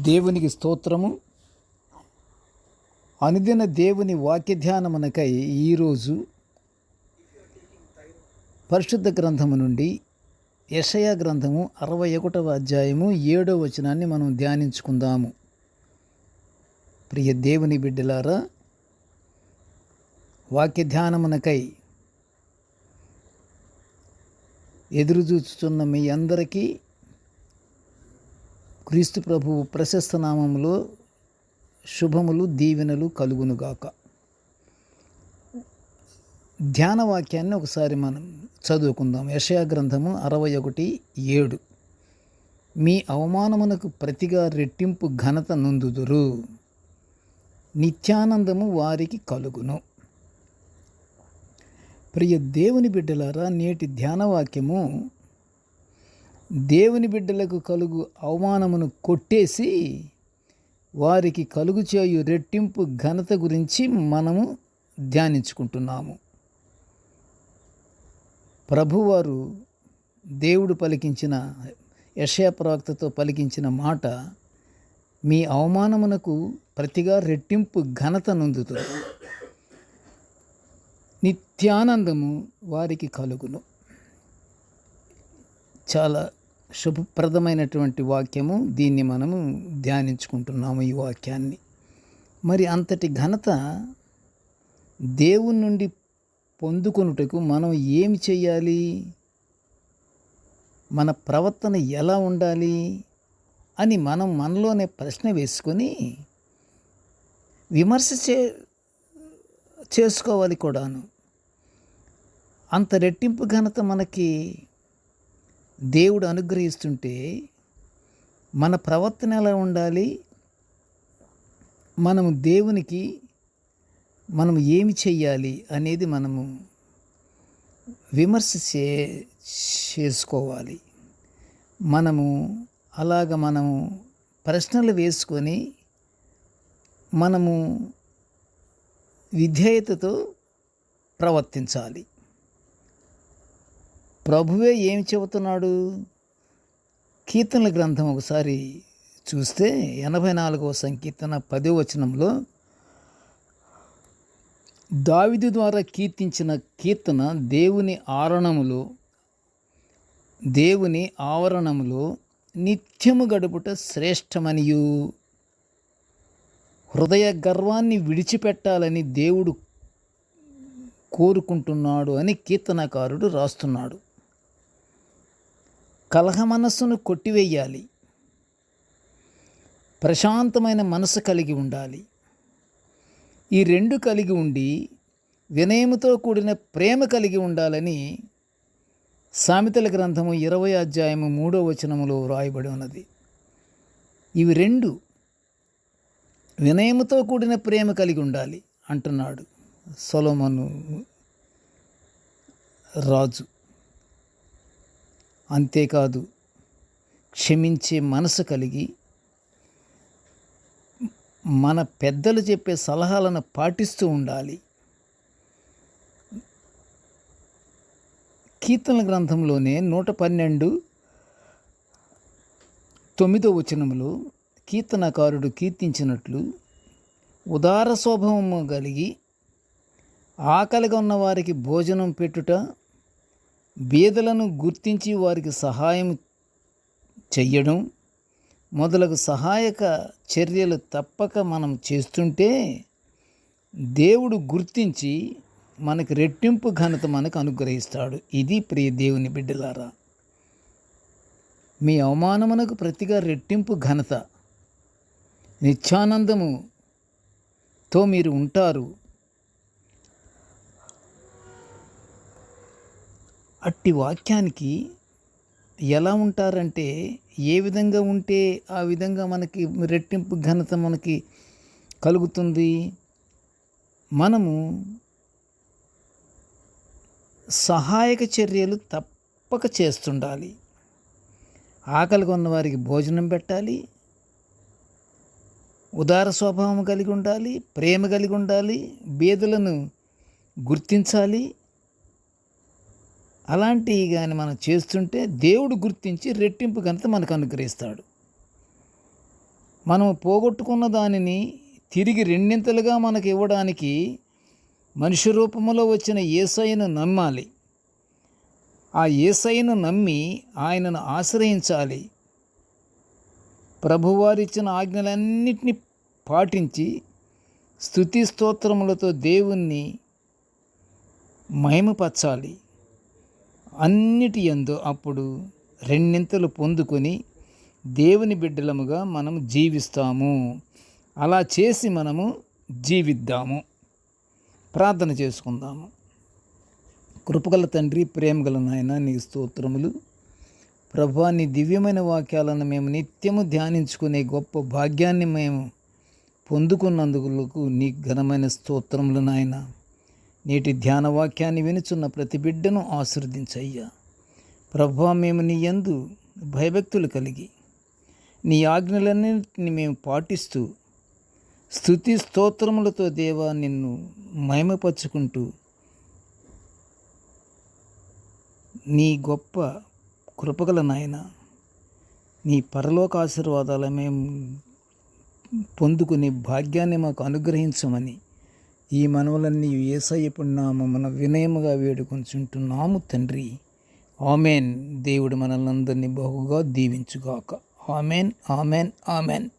దేవునికి స్తోత్రము. అనుదిన దేవుని వాక్య ధ్యానమునకై ఈరోజు పరిశుద్ధ గ్రంథము నుండి యెషయా గ్రంథము 61వ అధ్యాయము 7వ వచనాన్ని మనం ధ్యానించుకుందాము. ప్రియ దేవుని బిడ్డలారా, వాక్య ధ్యానమునకై ఎదురుచూచుతున్న మీ అందరికీ క్రీస్తు ప్రభువు ప్రశస్త నామములో శుభములు, దీవెనలు కలుగునుగాక. ధ్యాన వాక్యాన్ని ఒకసారి మనం చదువుకుందాం. యెషయా గ్రంథము 61:7. మీ అవమానమునకు ప్రతిగా రెట్టింపు ఘనత నొందుదురు, నిత్యానందము వారికి కలుగును. ప్రియ దేవుని బిడ్డలారా, నేటి ధ్యానవాక్యము దేవుని బిడ్డలకు కలుగు అవమానమును కొట్టేసి వారికి కలుగు చేయు రెట్టింపు ఘనత గురించి మనము ధ్యానించుకుంటున్నాము. ప్రభువారు దేవుడు పలికించిన, యెషయా ప్రవక్తతో పలికించిన మాట, మీ అవమానమునకు ప్రతిగా రెట్టింపు ఘనత నొందుతుంది, నిత్యానందము వారికి కలుగును. చాలా శుభప్రదమైనటువంటి వాక్యము. దీన్ని మనము ధ్యానించుకుంటున్నాము ఈ వాక్యాన్ని. మరి అంతటి ఘనత దేవుని నుండి పొందుకొనుటకు మనం ఏమి చేయాలి? మన ప్రవర్తన ఎలా ఉండాలి అని మనం మనలోనే ప్రశ్న వేసుకొని విమర్శ చేసుకోవాలి కూడాను. అంత రెట్టింపు ఘనత మనకి దేవుడు అనుగ్రహిస్తుంటే మన ప్రవర్తన ఎలా ఉండాలి? మనము దేవునికి మనం ఏమి చెయ్యాలి అనేది మనము విమర్శ చేసుకోవాలి. మనము ప్రశ్నలు వేసుకొని మనము విధేయతతో ప్రవర్తించాలి. ప్రభువే ఏమి చెబుతున్నాడు? కీర్తనల గ్రంథం ఒకసారి చూస్తే 84వ సంకీర్తన 10వ వచనంలో దావీదు ద్వారా కీర్తించిన కీర్తన, దేవుని ఆవరణములో నిత్యము గడుపుట శ్రేష్టమనియు, హృదయ గర్వాన్ని విడిచిపెట్టాలని దేవుడు కోరుకుంటున్నాడు అని కీర్తనకారుడు రాస్తున్నాడు. కలహ మనస్సును కొట్టివేయాలి, ప్రశాంతమైన మనసు కలిగి ఉండాలి. ఈ రెండు కలిగి ఉండి వినయముతో కూడిన ప్రేమ కలిగి ఉండాలని సామెతల గ్రంథము 20వ అధ్యాయము 3వ వచనములో వ్రాయబడి ఉన్నది. ఇవి రెండు, వినయముతో కూడిన ప్రేమ కలిగి ఉండాలి అంటున్నాడు సొలొమోను రాజు. అంతేకాదు, క్షమించే మనసు కలిగి మన పెద్దలు చెప్పే సలహాలను పాటిస్తూ ఉండాలి. కీర్తనల గ్రంథంలోనే 112:9వ వచనములో కీర్తనకారుడు కీర్తించినట్లు, ఉదార స్వభావము కలిగి ఆకలిగా ఉన్న వారికి భోజనం పెట్టుట, బీదలను గుర్తించి వారికి సహాయం చెయ్యడం మొదలగు సహాయక చర్యలు తప్పక మనం చేస్తుంటే దేవుడు గుర్తించి మనకి రెట్టింపు ఘనత మనకు అనుగ్రహిస్తాడు. ఇది ప్రియ దేవుని బిడ్డలారా, మీ అవమానమునకు ప్రతిగా రెట్టింపు ఘనత, నిత్యానందముతో మీరు ఉంటారు. అట్టి వాక్యానికి ఎలా ఉంటారంటే, ఏ విధంగా ఉంటే ఆ విధంగా మనకి రెట్టింపు ఘనత మనకి కలుగుతుంది. మనము సహాయక చర్యలు తప్పక చేస్తుండాలి. ఆకలిగా ఉన్న వారికి భోజనం పెట్టాలి, ఉదార స్వభావం కలిగి ఉండాలి, ప్రేమ కలిగి ఉండాలి, బీదలను గుర్తించాలి. అలాంటివి కానీ మనం చేస్తుంటే దేవుడు గుర్తించి రెట్టింపు ఘనత మనకు అనుగ్రహిస్తాడు. మనం పోగొట్టుకున్న దానిని తిరిగి రెండింతలుగా మనకు ఇవ్వడానికి మనిషి రూపంలో వచ్చిన యేసయ్యను నమ్మాలి. ఆ యేసయ్యను నమ్మి ఆయనను ఆశ్రయించాలి. ప్రభువారిచ్చిన ఆజ్ఞలన్నిటినీ పాటించి స్తుతి స్తోత్రములతో దేవుణ్ణి మహిమపరచాలి. అన్నిటి యందు అప్పుడు రెండింతలు పొందుకొని దేవుని బిడ్డలముగా మనం జీవిస్తాము. అలా చేసి మనము జీవిద్దాము. ప్రార్థన చేసుకుందాము. కృపగల తండ్రి, ప్రేమగల నాయన, నీ స్తోత్రములు. ప్రభువా, నీ దివ్యమైన వాక్యాలను మేము నిత్యము ధ్యానించుకునే గొప్ప భాగ్యాన్ని మేము పొందుకున్నందుకు నీ ఘనమైన స్తోత్రములు నాయన. నేటి ధ్యాన వాక్యాన్ని వినుచున్న ప్రతి బిడ్డను ఆశీర్వదించయ్యా. ప్రభువా, మేము నీ యందు భయభక్తులు కలిగి నీ ఆజ్ఞలన్నింటినీ మేము పాటిస్తూ స్తుతి స్తోత్రములతో దేవా నిన్ను మహిమపరుచుకుంటూ నీ గొప్ప కృపగల నాయన, నీ పరలోక ఆశీర్వాదాలు మేము పొందుకునే భాగ్యాన్ని మాకు అనుగ్రహించమని ఈ మనవులన్నీ యేసయ్య పుణ్యనామమున వినయముగా వేడుకొంచుంటున్నాము తండ్రి. ఆమెన్. దేవుడు మనల్నందరినీ బహుగా దీవించుగాక. Amen, amen, amen.